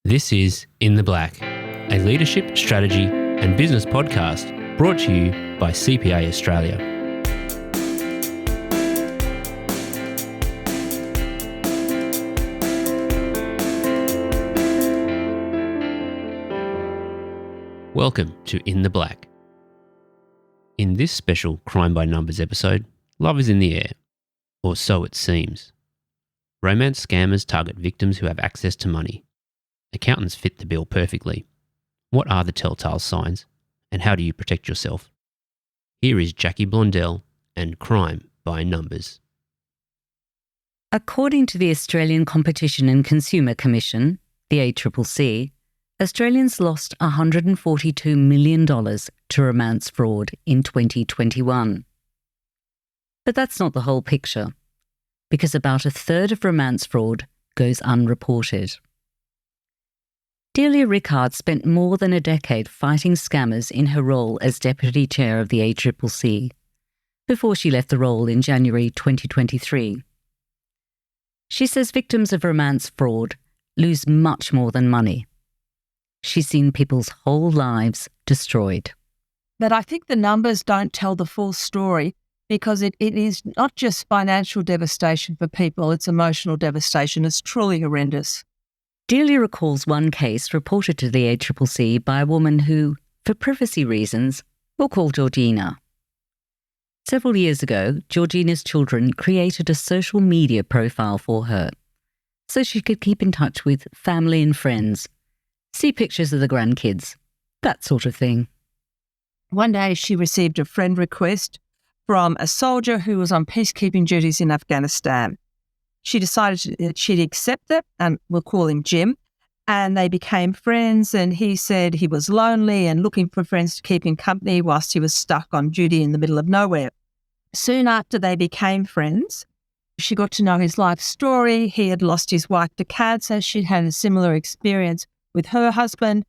This is In the Black, a leadership, strategy and business podcast brought to you by CPA Australia. Welcome to In the Black. In this special Crime by Numbers episode, love is in the air, or so it seems. Romance scammers target victims who have access to money. Accountants fit the bill perfectly. What are the telltale signs, and how do you protect yourself? Here is Jackie Blondell and Crime by Numbers. According to the Australian Competition and Consumer Commission, the ACCC, Australians lost $142 million to romance fraud in 2021. But that's not the whole picture, because about a third of romance fraud goes unreported. Delia Rickard spent more than a decade fighting scammers in her role as Deputy Chair of the ACCC, before she left the role in January 2023. She says victims of romance fraud lose much more than money. She's seen people's whole lives destroyed. But I think the numbers don't tell the full story, because it is not just financial devastation for people, it's emotional devastation. It's truly horrendous. Delia recalls one case reported to the ACCC by a woman who, for privacy reasons, we'll call Georgina. Several years ago, Georgina's children created a social media profile for her, so she could keep in touch with family and friends, see pictures of the grandkids, that sort of thing. One day she received a friend request from a soldier who was on peacekeeping duties in Afghanistan. She decided that she'd accept it, and we'll call him Jim, and they became friends, and he said he was lonely and looking for friends to keep him company whilst he was stuck on duty in the middle of nowhere. Soon after they became friends, she got to know his life story. He had lost his wife to cancer. She'd had a similar experience with her husband.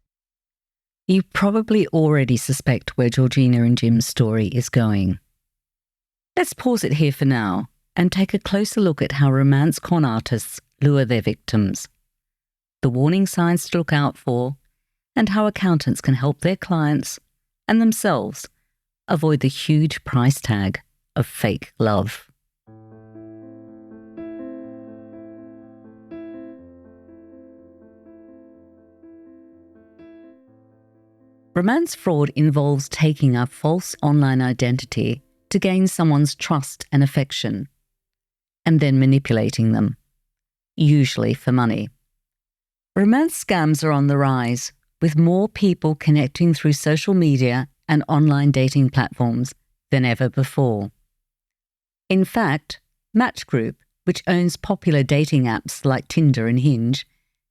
You probably already suspect where Georgina and Jim's story is going. Let's pause it here for now and take a closer look at how romance con artists lure their victims, the warning signs to look out for, and how accountants can help their clients and themselves avoid the huge price tag of fake love. Romance fraud involves taking a false online identity to gain someone's trust and affection, and then manipulating them, usually for money. Romance scams are on the rise, with more people connecting through social media and online dating platforms than ever before. In fact, Match Group, which owns popular dating apps like Tinder and Hinge,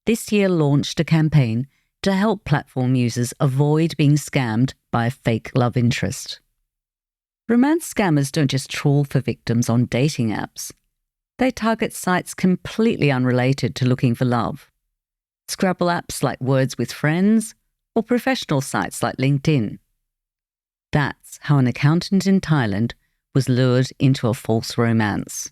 this year launched a campaign to help platform users avoid being scammed by a fake love interest. Romance scammers don't just trawl for victims on dating apps. They target sites completely unrelated to looking for love. Scrabble apps like Words with Friends or professional sites like LinkedIn. That's how an accountant in Thailand was lured into a false romance.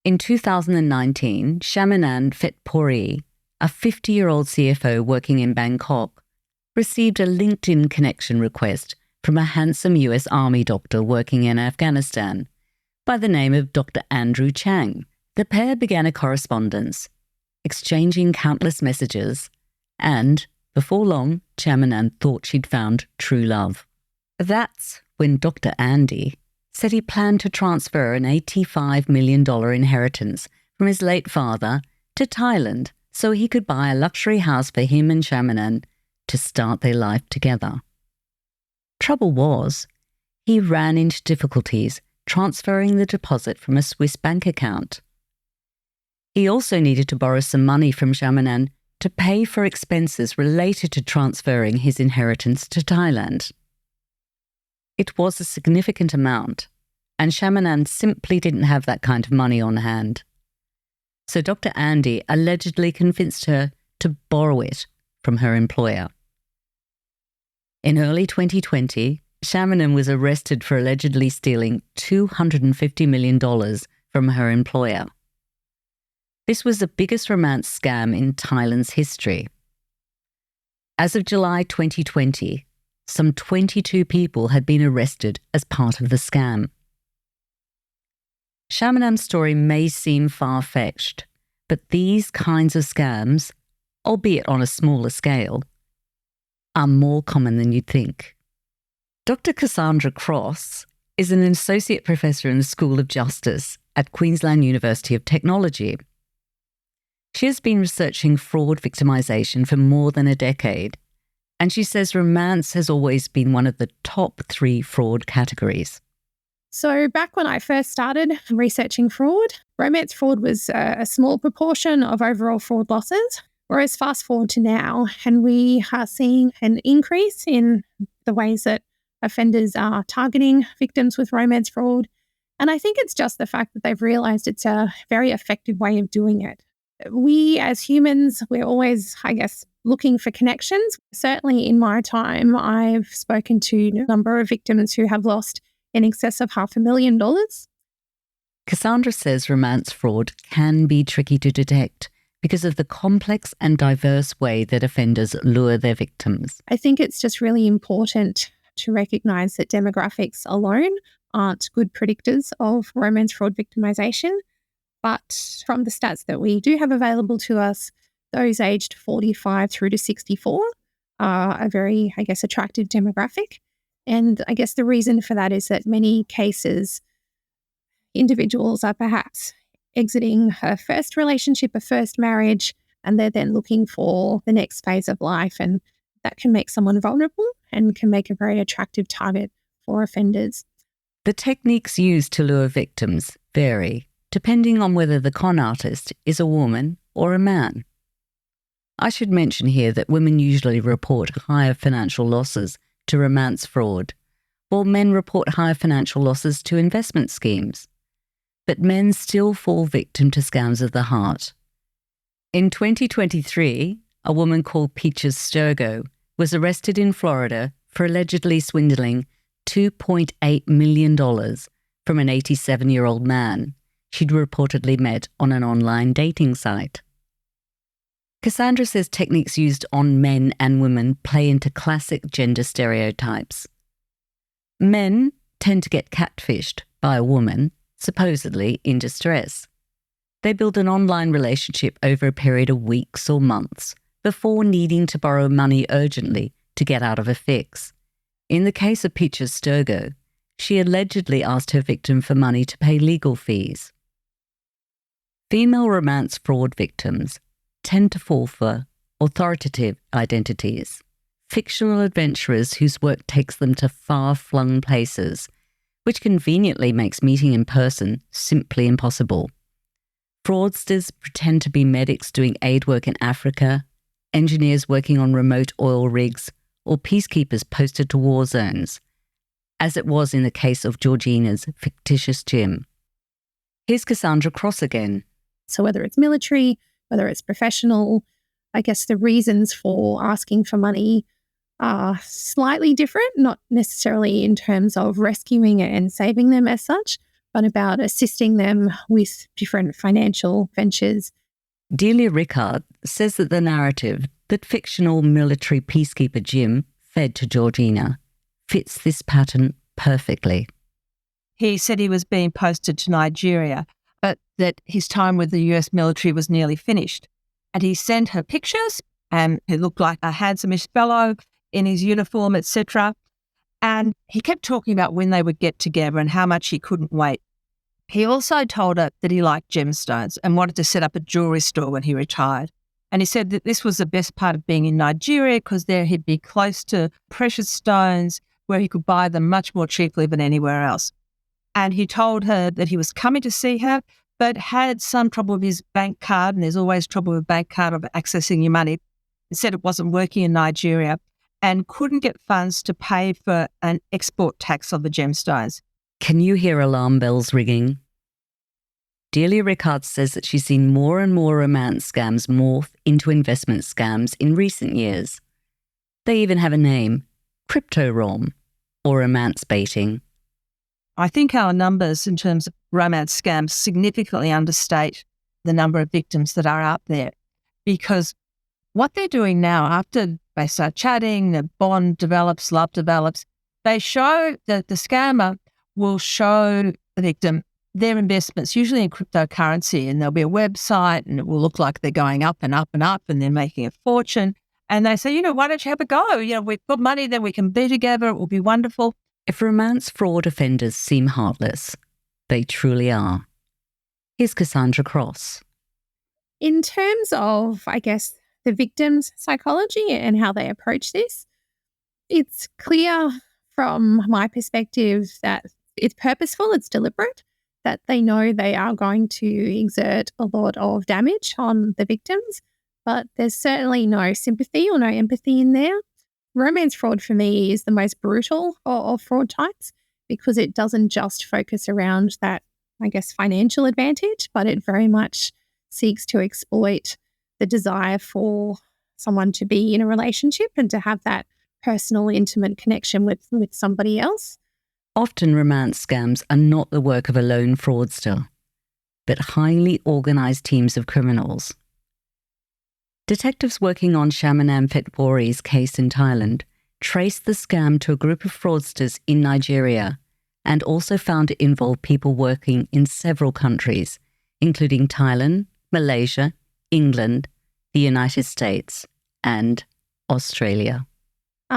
In 2019, Shamanan Phetpuri, a 50-year-old CFO working in Bangkok, received a LinkedIn connection request from a handsome US Army doctor working in Afghanistan by the name of Dr. Andrew Chang. The pair began a correspondence, exchanging countless messages, and, before long, Chamanan thought she'd found true love. That's when Dr. Andy said he planned to transfer an $85 million inheritance from his late father to Thailand so he could buy a luxury house for him and Chamanan to start their life together. Trouble was, he ran into difficulties transferring the deposit from a Swiss bank account. He also needed to borrow some money from Shamanan to pay for expenses related to transferring his inheritance to Thailand. It was a significant amount, and Shamanan simply didn't have that kind of money on hand. So Dr. Andy allegedly convinced her to borrow it from her employer. In early 2020, Shamanan was arrested for allegedly stealing $250 million from her employer. This was the biggest romance scam in Thailand's history. As of July 2020, some 22 people had been arrested as part of the scam. Shamanam's story may seem far-fetched, but these kinds of scams, albeit on a smaller scale, are more common than you'd think. Dr. Cassandra Cross is an associate professor in the School of Justice at Queensland University of Technology. She has been researching fraud victimisation for more than a decade, and she says romance has always been one of the top 3 fraud categories. So back when I first started researching fraud, romance fraud was a small proportion of overall fraud losses, whereas fast forward to now, and we are seeing an increase in the ways that offenders are targeting victims with romance fraud. And I think it's just the fact that they've realised it's a very effective way of doing it. We as humans, we're always, I guess, looking for connections. Certainly in my time, I've spoken to a number of victims who have lost in excess of $500,000. Cassandra says romance fraud can be tricky to detect because of the complex and diverse way that offenders lure their victims. I think it's just really important to recognise that demographics alone aren't good predictors of romance fraud victimisation. But from the stats that we do have available to us, those aged 45 through to 64 are a very, I guess, attractive demographic. And I guess the reason for that is that many cases, individuals are perhaps exiting a first relationship, a first marriage, and they're then looking for the next phase of life. And that can make someone vulnerable and can make a very attractive target for offenders. The techniques used to lure victims vary, depending on whether the con artist is a woman or a man. I should mention here that women usually report higher financial losses to romance fraud, while men report higher financial losses to investment schemes. But men still fall victim to scams of the heart. In 2023, a woman called Peaches Sturgo was arrested in Florida for allegedly swindling $2.8 million from an 87-year-old man she'd reportedly met on an online dating site. Cassandra says techniques used on men and women play into classic gender stereotypes. Men tend to get catfished by a woman, supposedly in distress. They build an online relationship over a period of weeks or months before needing to borrow money urgently to get out of a fix. In the case of Peaches Sturgo, she allegedly asked her victim for money to pay legal fees. Female romance fraud victims tend to fall for authoritative identities, fictional adventurers whose work takes them to far-flung places, which conveniently makes meeting in person simply impossible. Fraudsters pretend to be medics doing aid work in Africa, engineers working on remote oil rigs, or peacekeepers posted to war zones, as it was in the case of Georgina's fictitious gym. Here's Cassandra Cross again. So whether it's military, whether it's professional, I guess the reasons for asking for money are slightly different, not necessarily in terms of rescuing and saving them as such, but about assisting them with different financial ventures. Delia Rickard says that the narrative that fictional military peacekeeper Jim fed to Georgina fits this pattern perfectly. He said he was being posted to Nigeria, but that his time with the US military was nearly finished. And he sent her pictures, and he looked like a handsome-ish fellow in his uniform, etc. And he kept talking about when they would get together and how much he couldn't wait. He also told her that he liked gemstones and wanted to set up a jewelry store when he retired. And he said that this was the best part of being in Nigeria because there he'd be close to precious stones where he could buy them much more cheaply than anywhere else. And he told her that he was coming to see her, but had some trouble with his bank card, and there's always trouble with bank card of accessing your money. He said it wasn't working in Nigeria and couldn't get funds to pay for an export tax on the gemstones. Can you hear alarm bells ringing? Delia Rickard says that she's seen more and more romance scams morph into investment scams in recent years. They even have a name, crypto-rom, or romance baiting. I think our numbers in terms of romance scams significantly understate the number of victims that are out there, because what they're doing now, after they start chatting, the bond develops, love develops, they show that the scammer will show the victim their investments, usually in cryptocurrency, and there'll be a website and it will look like they're going up and up and up and they're making a fortune. And they say, why don't you have a go? We've got money, then we can be together. It will be wonderful. If romance fraud offenders seem heartless, they truly are. Here's Cassandra Cross. In terms of, I guess, the victim's psychology and how they approach this, it's clear from my perspective that it's purposeful, it's deliberate, that they know they are going to exert a lot of damage on the victims, but there's certainly no sympathy or no empathy in there. Romance fraud for me is the most brutal of fraud types because it doesn't just focus around that, I guess, financial advantage, but it very much seeks to exploit the desire for someone to be in a relationship and to have that personal, intimate connection with somebody else. Often romance scams are not the work of a lone fraudster, but highly organised teams of criminals. Detectives working on Shamanam Fetwari's case in Thailand traced the scam to a group of fraudsters in Nigeria and also found it involved people working in several countries, including Thailand, Malaysia, England, the United States, and Australia.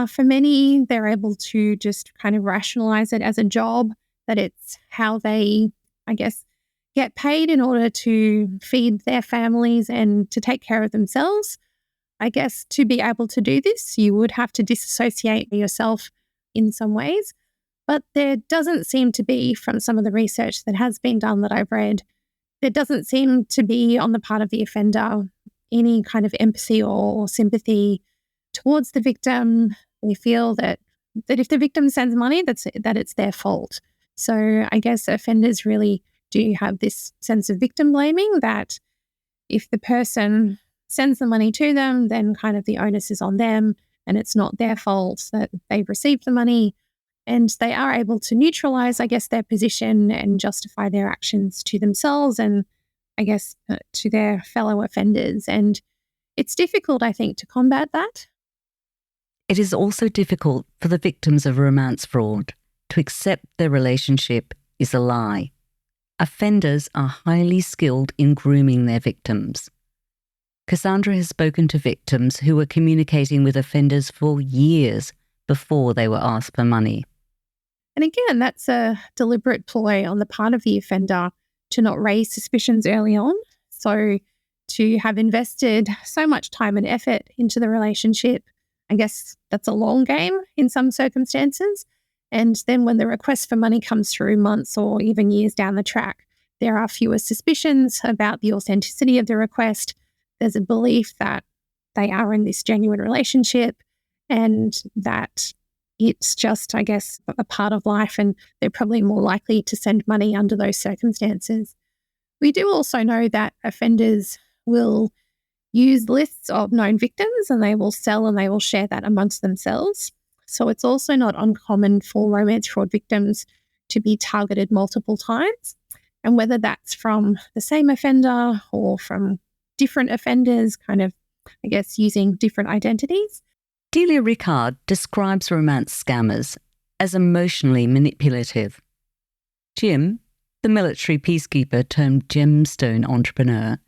For many, they're able to just kind of rationalise it as a job, that it's how they, I guess, get paid in order to feed their families and to take care of themselves. I guess to be able to do this, you would have to disassociate yourself in some ways. But there doesn't seem to be, from some of the research that has been done that I've read, there doesn't seem to be on the part of the offender any kind of empathy or sympathy towards the victim. We feel that if the victim sends money, that it's their fault. So I guess offenders really do have this sense of victim blaming, that if the person sends the money to them, then kind of the onus is on them and it's not their fault that they've received the money. And they are able to neutralise, I guess, their position and justify their actions to themselves and, I guess, to their fellow offenders. And it's difficult, I think, to combat that. It is also difficult for the victims of romance fraud to accept their relationship is a lie. Offenders are highly skilled in grooming their victims. Cassandra has spoken to victims who were communicating with offenders for years before they were asked for money. And again, that's a deliberate ploy on the part of the offender to not raise suspicions early on. So to have invested so much time and effort into the relationship, I guess that's a long game in some circumstances. And then when the request for money comes through months or even years down the track, there are fewer suspicions about the authenticity of the request. There's a belief that they are in this genuine relationship and that it's just, I guess, a part of life and they're probably more likely to send money under those circumstances. We do also know that offenders will use lists of known victims and they will sell and they will share that amongst themselves. So it's also not uncommon for romance fraud victims to be targeted multiple times. And whether that's from the same offender or from different offenders, kind of, I guess, using different identities. Delia Rickard describes romance scammers as emotionally manipulative. Jim, the military peacekeeper turned gemstone entrepreneur,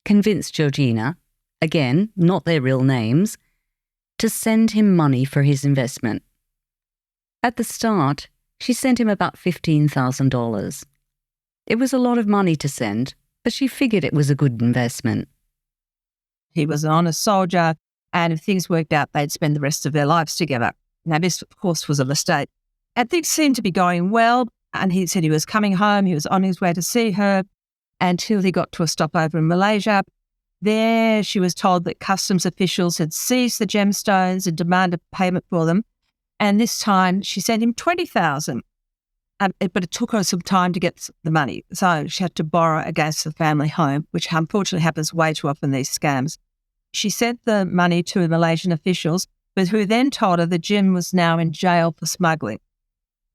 convinced Georgina, again, not their real names, to send him money for his investment. At the start, she sent him about $15,000. It was a lot of money to send, but she figured it was a good investment. He was an honest soldier, and if things worked out, they'd spend the rest of their lives together. Now, this, of course, was a mistake. And things seemed to be going well, and he said he was coming home, he was on his way to see her, until he got to a stopover in Malaysia. There, she was told that customs officials had seized the gemstones and demanded payment for them. And this time, she sent him $20,000. But it took her some time to get the money. So she had to borrow against the family home, which unfortunately happens way too often in these scams. She sent the money to the Malaysian officials, but who then told her that Jim was now in jail for smuggling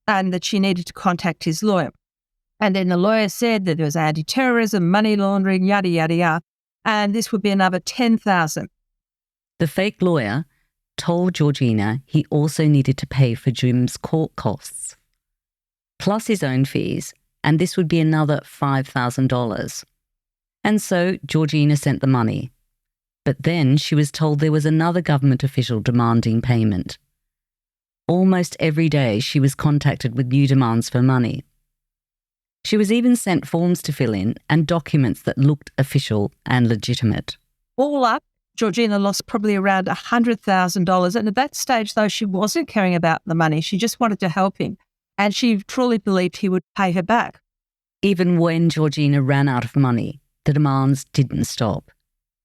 and that she needed to contact his lawyer. And then the lawyer said that there was anti-terrorism, money laundering, yada, yada, yada. And this would be another $10,000. The fake lawyer told Georgina he also needed to pay for Jim's court costs, plus his own fees, and this would be another $5,000. And so Georgina sent the money. But then she was told there was another government official demanding payment. Almost every day she was contacted with new demands for money. She was even sent forms to fill in and documents that looked official and legitimate. All up, Georgina lost probably around $100,000. And at that stage, though, she wasn't caring about the money. She just wanted to help him. And she truly believed he would pay her back. Even when Georgina ran out of money, the demands didn't stop.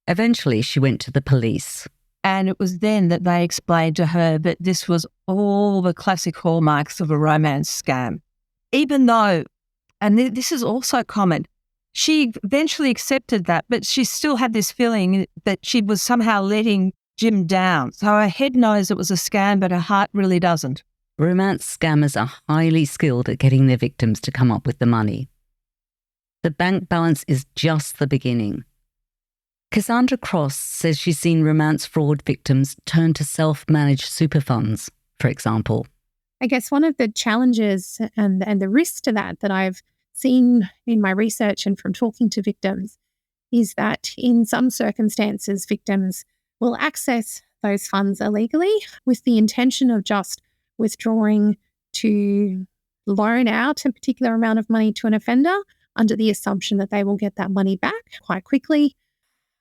Eventually, she went to the police. And it was then that they explained to her that this was all the classic hallmarks of a romance scam. Even though, and this is also common, she eventually accepted that, but she still had this feeling that she was somehow letting Jim down. So her head knows it was a scam, but her heart really doesn't. Romance scammers are highly skilled at getting their victims to come up with the money. The bank balance is just the beginning. Cassandra Cross says she's seen romance fraud victims turn to self-managed super funds, for example. I guess one of the challenges and the risks to that I've seen in my research and from talking to victims is that in some circumstances, victims will access those funds illegally with the intention of just withdrawing to loan out a particular amount of money to an offender under the assumption that they will get that money back quite quickly.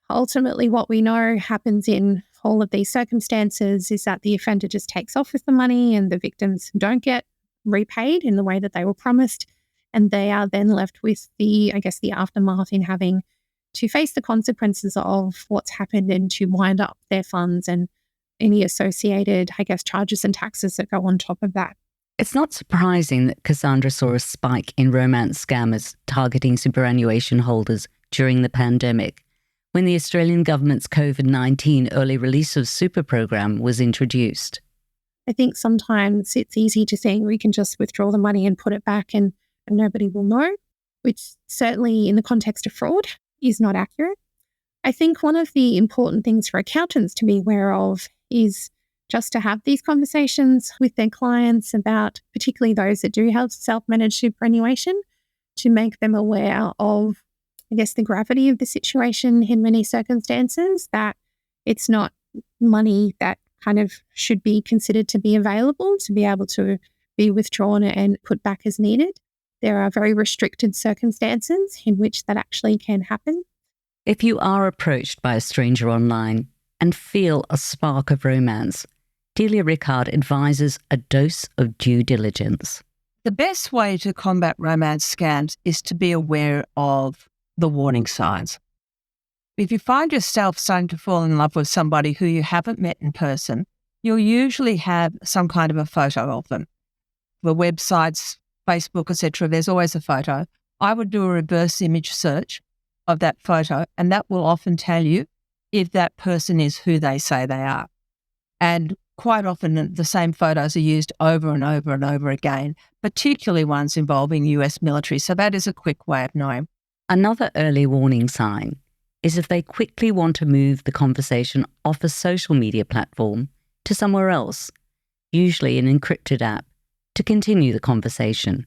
Ultimately, what we know happens in all of these circumstances is that the offender just takes off with the money and the victims don't get repaid in the way that they were promised. And they are then left with the aftermath in having to face the consequences of what's happened and to wind up their funds and any associated, charges and taxes that go on top of that. It's not surprising that Cassandra saw a spike in romance scammers targeting superannuation holders during the pandemic, when the Australian government's COVID-19 early release of super program was introduced. I think sometimes it's easy to think we can just withdraw the money and put it back and nobody will know, which certainly in the context of fraud is not accurate. I think one of the important things for accountants to be aware of is just to have these conversations with their clients about, particularly those that do have self-managed superannuation, to make them aware of, the gravity of the situation in many circumstances, that it's not money that kind of should be considered to be available to be able to be withdrawn and put back as needed. There are very restricted circumstances in which that actually can happen. If you are approached by a stranger online and feel a spark of romance, Delia Rickard advises a dose of due diligence. The best way to combat romance scams is to be aware of the warning signs. If you find yourself starting to fall in love with somebody who you haven't met in person, you'll usually have some kind of a photo of them. The websites, Facebook, etc., there's always a photo. I would do a reverse image search of that photo, and that will often tell you if that person is who they say they are. And quite often the same photos are used over and over and over again, particularly ones involving US military. So that is a quick way of knowing. Another early warning sign is if they quickly want to move the conversation off a social media platform to somewhere else, usually an encrypted app, to continue the conversation.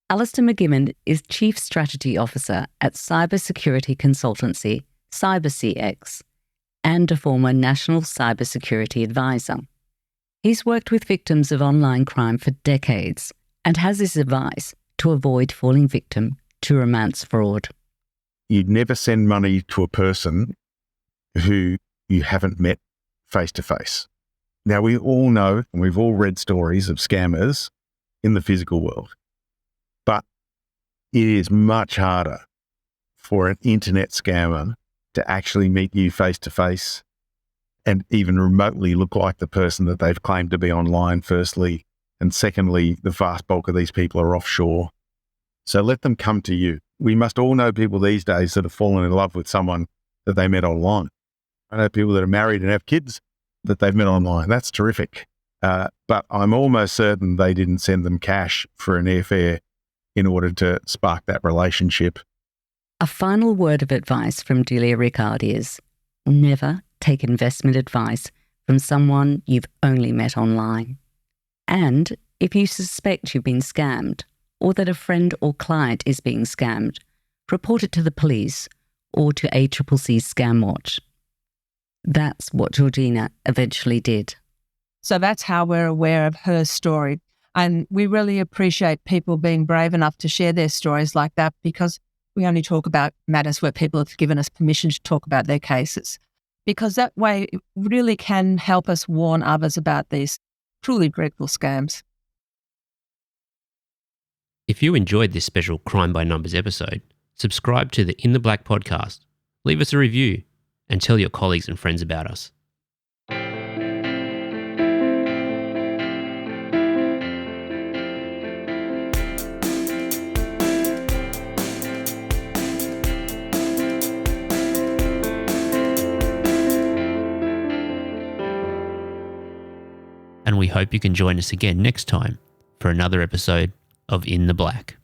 Alistair McGibbon is Chief Strategy Officer at cybersecurity consultancy CyberCX and a former National Cybersecurity Advisor. He's worked with victims of online crime for decades and has this advice to avoid falling victim to romance fraud. You'd never send money to a person who you haven't met face to face. Now, we all know and we've all read stories of scammers in the physical world, but it is much harder for an internet scammer to actually meet you face to face and even remotely look like the person that they've claimed to be online, firstly. And secondly, the vast bulk of these people are offshore. So let them come to you. We must all know people these days that have fallen in love with someone that they met online. I know people that are married and have kids that they've met online. That's terrific. But I'm almost certain they didn't send them cash for an airfare in order to spark that relationship. A final word of advice from Delia Rickard is never take investment advice from someone you've only met online. And if you suspect you've been scammed or that a friend or client is being scammed, report it to the police or to ACCC Scamwatch. That's what Georgina eventually did. So that's how we're aware of her story. And we really appreciate people being brave enough to share their stories like that, because we only talk about matters where people have given us permission to talk about their cases. Because that way it really can help us warn others about these truly dreadful scams. If you enjoyed this special Crime by Numbers episode, subscribe to the In the Black podcast, leave us a review, and tell your colleagues and friends about us. And we hope you can join us again next time for another episode of In the Black.